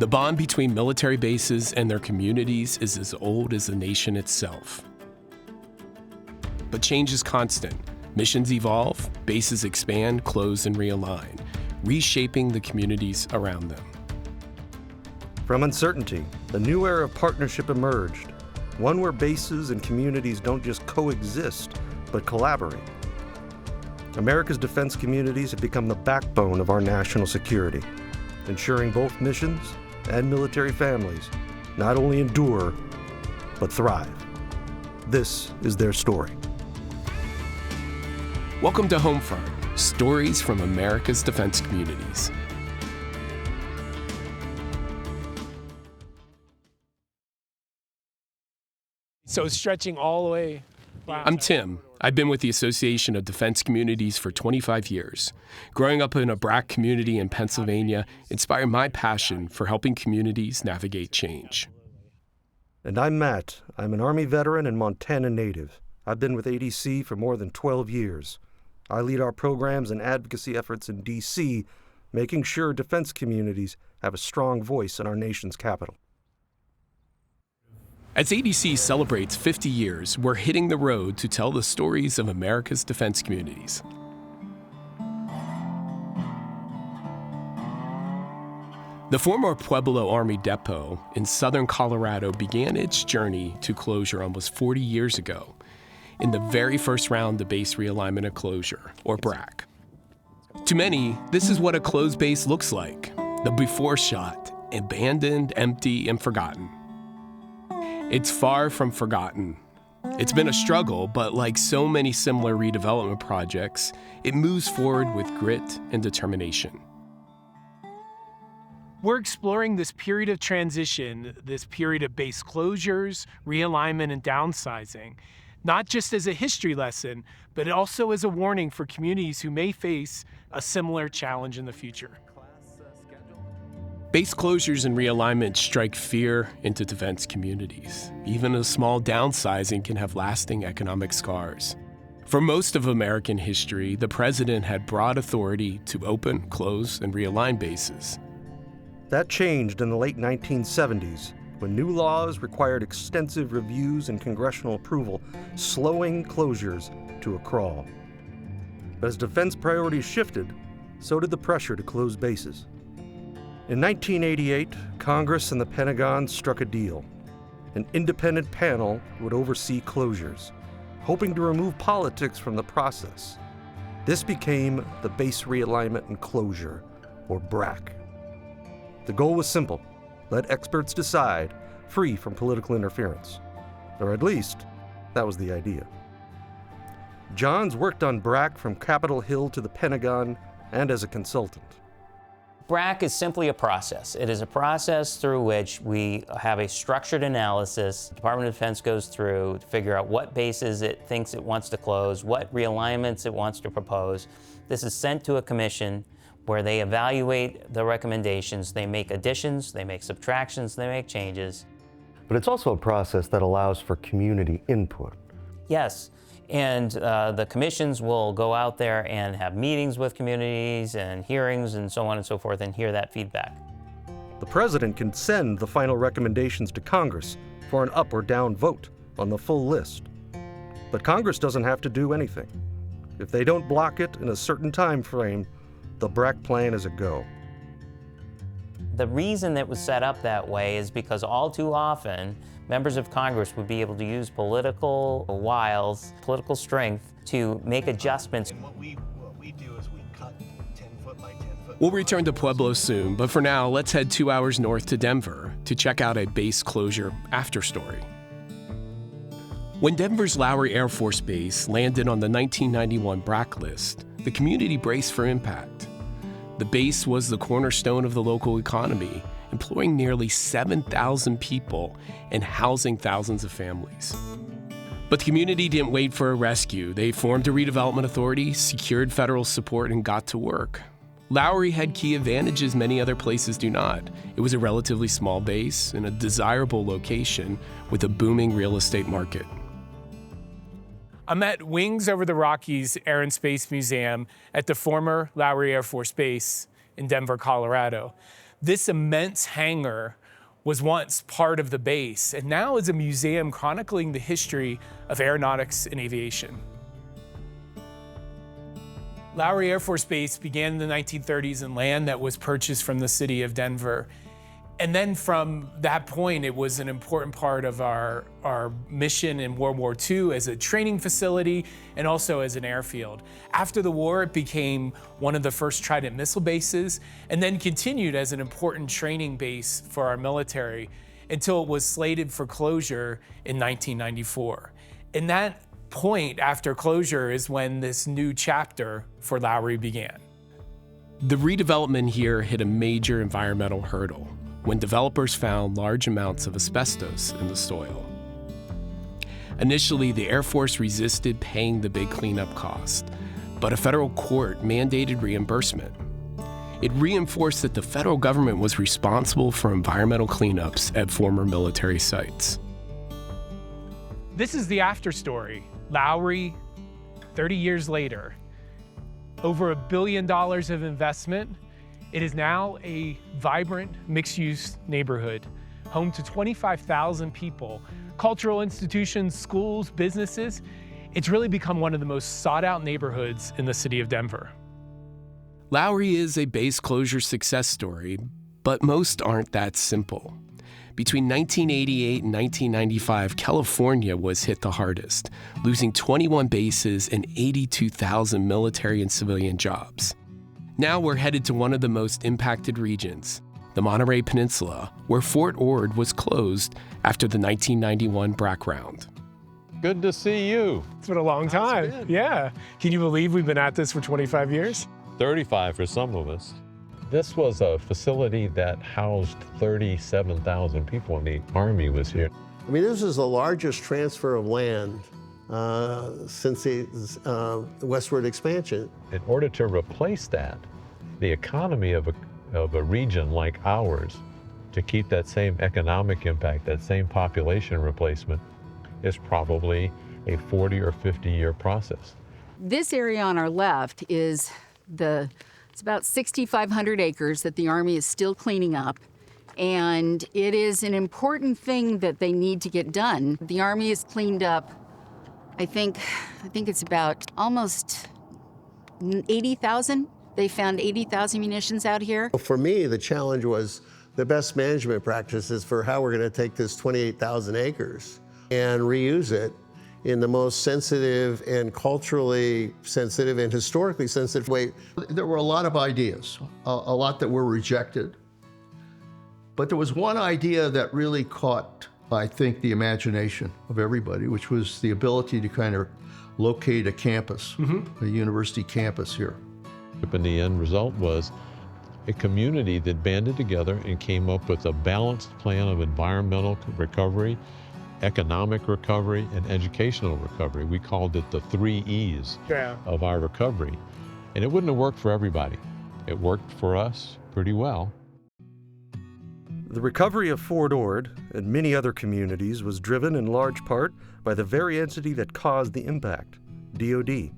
The bond between military bases and their communities is as old as the nation itself. But change is constant. Missions evolve, bases expand, close, and realign, reshaping the communities around them. From uncertainty, a new era of partnership emerged, one where bases and communities don't just coexist, but collaborate. America's defense communities have become the backbone of our national security, ensuring both missions and military families not only endure, but thrive. This is their story. Welcome to Homefront, stories from America's defense communities. So stretching all the way. Wow. I'm Tim. I've been with the Association of Defense Communities for 25 years. Growing up in a BRAC community in Pennsylvania inspired my passion for helping communities navigate change. And I'm Matt. I'm an Army veteran and Montana native. I've been with ADC for more than 12 years. I lead our programs and advocacy efforts in D.C., making sure defense communities have a strong voice in our nation's capital. As ADC celebrates 50 years, we're hitting the road to tell the stories of America's defense communities. The former Pueblo Army Depot in southern Colorado began its journey to closure almost 40 years ago in the very first round of Base Realignment and Closure, or BRAC. To many, this is what a closed base looks like, the before shot, abandoned, empty, and forgotten. It's far from forgotten. It's been a struggle, but like so many similar redevelopment projects, it moves forward with grit and determination. We're exploring this period of transition, this period of base closures, realignment, and downsizing, not just as a history lesson, but also as a warning for communities who may face a similar challenge in the future. Base closures and realignment strike fear into defense communities. Even a small downsizing can have lasting economic scars. For most of American history, the president had broad authority to open, close, and realign bases. That changed in the late 1970s, when new laws required extensive reviews and congressional approval, slowing closures to a crawl. But as defense priorities shifted, so did the pressure to close bases. In 1988, Congress and the Pentagon struck a deal. An independent panel would oversee closures, hoping to remove politics from the process. This became the Base Realignment and Closure, or BRAC. The goal was simple: let experts decide, free from political interference. Or at least, that was the idea. Johns worked on BRAC from Capitol Hill to the Pentagon and as a consultant. BRAC is simply a process. It is a process through which we have a structured analysis. The Department of Defense goes through to figure out what bases it thinks it wants to close, what realignments it wants to propose. This is sent to a commission where they evaluate the recommendations. They make additions, they make subtractions, they make changes. But it's also a process that allows for community input. Yes. And the commissions will go out there and have meetings with communities and hearings and so on and so forth and hear that feedback. The president can send the final recommendations to Congress for an up or down vote on the full list. But Congress doesn't have to do anything. If they don't block it in a certain time frame, the BRAC plan is a go. The reason that was set up that way is because all too often, members of Congress would be able to use political wiles, political strength, to make adjustments. And what we do is we cut 10 foot by 10 foot. We'll return to Pueblo soon, but for now, let's head 2 hours north to Denver to check out a base closure after story. When Denver's Lowry Air Force Base landed on the 1991 BRAC list, the community braced for impact. The base was the cornerstone of the local economy, employing nearly 7,000 people and housing thousands of families. But the community didn't wait for a rescue. They formed a redevelopment authority, secured federal support, and got to work. Lowry had key advantages many other places do not. It was a relatively small base in a desirable location with a booming real estate market. I'm at Wings Over the Rockies Air and Space Museum at the former Lowry Air Force Base in Denver, Colorado. This immense hangar was once part of the base and now is a museum chronicling the history of aeronautics and aviation. Lowry Air Force Base began in the 1930s in land that was purchased from the city of Denver. And then from that point, it was an important part of our mission in World War II as a training facility and also as an airfield. After the war, it became one of the first Trident missile bases and then continued as an important training base for our military until it was slated for closure in 1994. And that point after closure is when this new chapter for Lowry began. The redevelopment here hit a major environmental hurdle when developers found large amounts of asbestos in the soil. Initially, the Air Force resisted paying the big cleanup cost, but a federal court mandated reimbursement. It reinforced that the federal government was responsible for environmental cleanups at former military sites. This is the after story. Lowry, 30 years later, over $1 billion of investment. It is now a vibrant, mixed-use neighborhood, home to 25,000 people, cultural institutions, schools, businesses. It's really become one of the most sought-out neighborhoods in the city of Denver. Lowry is a base closure success story, but most aren't that simple. Between 1988 and 1995, California was hit the hardest, losing 21 bases and 82,000 military and civilian jobs. Now we're headed to one of the most impacted regions, the Monterey Peninsula, where Fort Ord was closed after the 1991 BRAC round. Good to see you. It's been a long time. Yeah. Can you believe we've been at this for 25 years? 35 for some of us. This was a facility that housed 37,000 people when the Army was here. I mean, this is the largest transfer of land since the westward expansion. In order to replace that, the economy of a region like ours, to keep that same economic impact, that same population replacement, is probably a 40 or 50-year process. This area on our left is it's about 6,500 acres that the Army is still cleaning up. And it is an important thing that they need to get done. The Army has cleaned up, I think it's about almost 80,000. They found 80,000 munitions out here. For me, the challenge was the best management practices for how we're going to take this 28,000 acres and reuse it in the most sensitive and culturally sensitive and historically sensitive way. There were a lot of ideas, a lot that were rejected. But there was one idea that really caught, I think, the imagination of everybody, which was the ability to kind of locate a campus, a university campus here. And the end result was a community that banded together and came up with a balanced plan of environmental recovery, economic recovery, and educational recovery. We called it the 3 E's of our recovery. And it wouldn't have worked for everybody. It worked for us pretty well. The recovery of Fort Ord and many other communities was driven in large part by the very entity that caused the impact, DoD.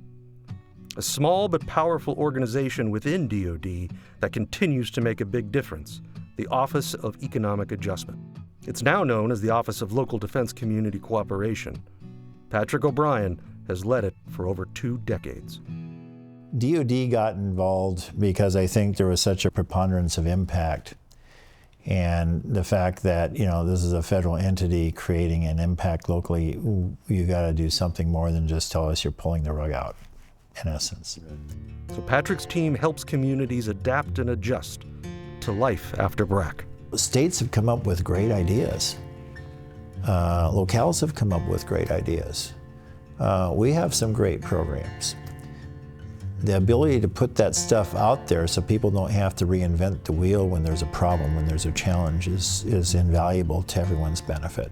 A small but powerful organization within DoD that continues to make a big difference, the Office of Economic Adjustment. It's now known as the Office of Local Defense Community Cooperation. Patrick O'Brien has led it for over 2 decades. DoD got involved because I think there was such a preponderance of impact. And the fact that, this is a federal entity creating an impact locally, you got to do something more than just tell us you're pulling the rug out, in essence. So Patrick's team helps communities adapt and adjust to life after BRAC. States have come up with great ideas. Locales have come up with great ideas. We have some great programs. The ability to put that stuff out there so people don't have to reinvent the wheel when there's a problem, when there's a challenge, is invaluable to everyone's benefit.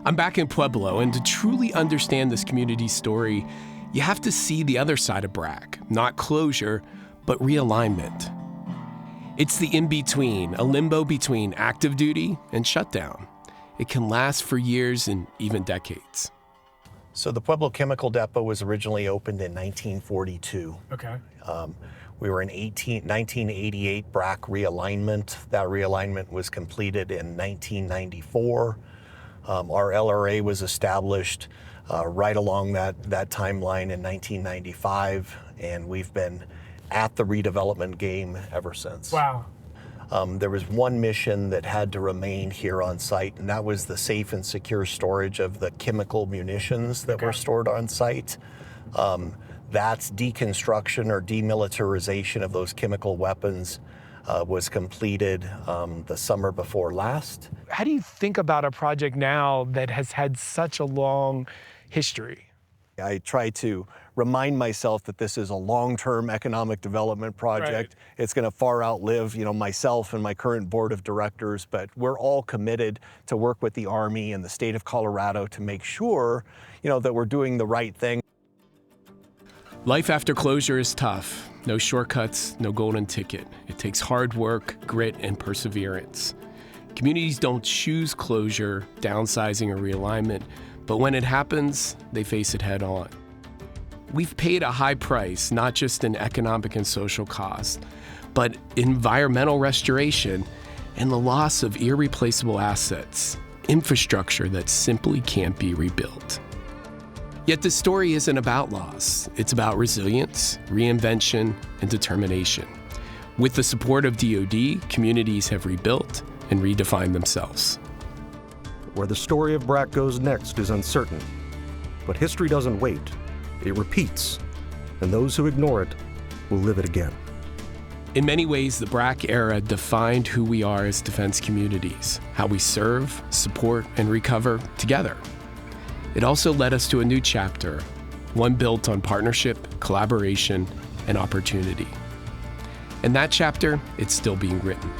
I'm back in Pueblo, and to truly understand this community story, you have to see the other side of BRAC, not closure, but realignment. It's the in-between, a limbo between active duty and shutdown. It can last for years and even decades. So the Pueblo Chemical Depot was originally opened in 1942. Okay. We were in 1988 BRAC realignment. That realignment was completed in 1994. Our LRA was established right along that timeline in 1995, and we've been at the redevelopment game ever since. Wow. There was one mission that had to remain here on site, and that was the safe and secure storage of the chemical munitions that were stored on site. That's deconstruction or demilitarization of those chemical weapons was completed the summer before last. How do you think about a project now that has had such a long history? I try to remind myself that this is a long-term economic development project. Right. It's going to far outlive, myself and my current board of directors, but we're all committed to work with the Army and the state of Colorado to make sure, that we're doing the right thing. Life after closure is tough. No shortcuts, no golden ticket. It takes hard work, grit, and perseverance. Communities don't choose closure, downsizing, or realignment, but when it happens, they face it head on. We've paid a high price, not just in economic and social cost, but environmental restoration and the loss of irreplaceable assets, infrastructure that simply can't be rebuilt. Yet the story isn't about loss. It's about resilience, reinvention, and determination. With the support of DoD, communities have rebuilt and redefined themselves. Where the story of BRAC goes next is uncertain, but history doesn't wait. It repeats, and those who ignore it will live it again. In many ways, the BRAC era defined who we are as defense communities, how we serve, support, and recover together. It also led us to a new chapter, one built on partnership, collaboration, and opportunity. And that chapter, it's still being written.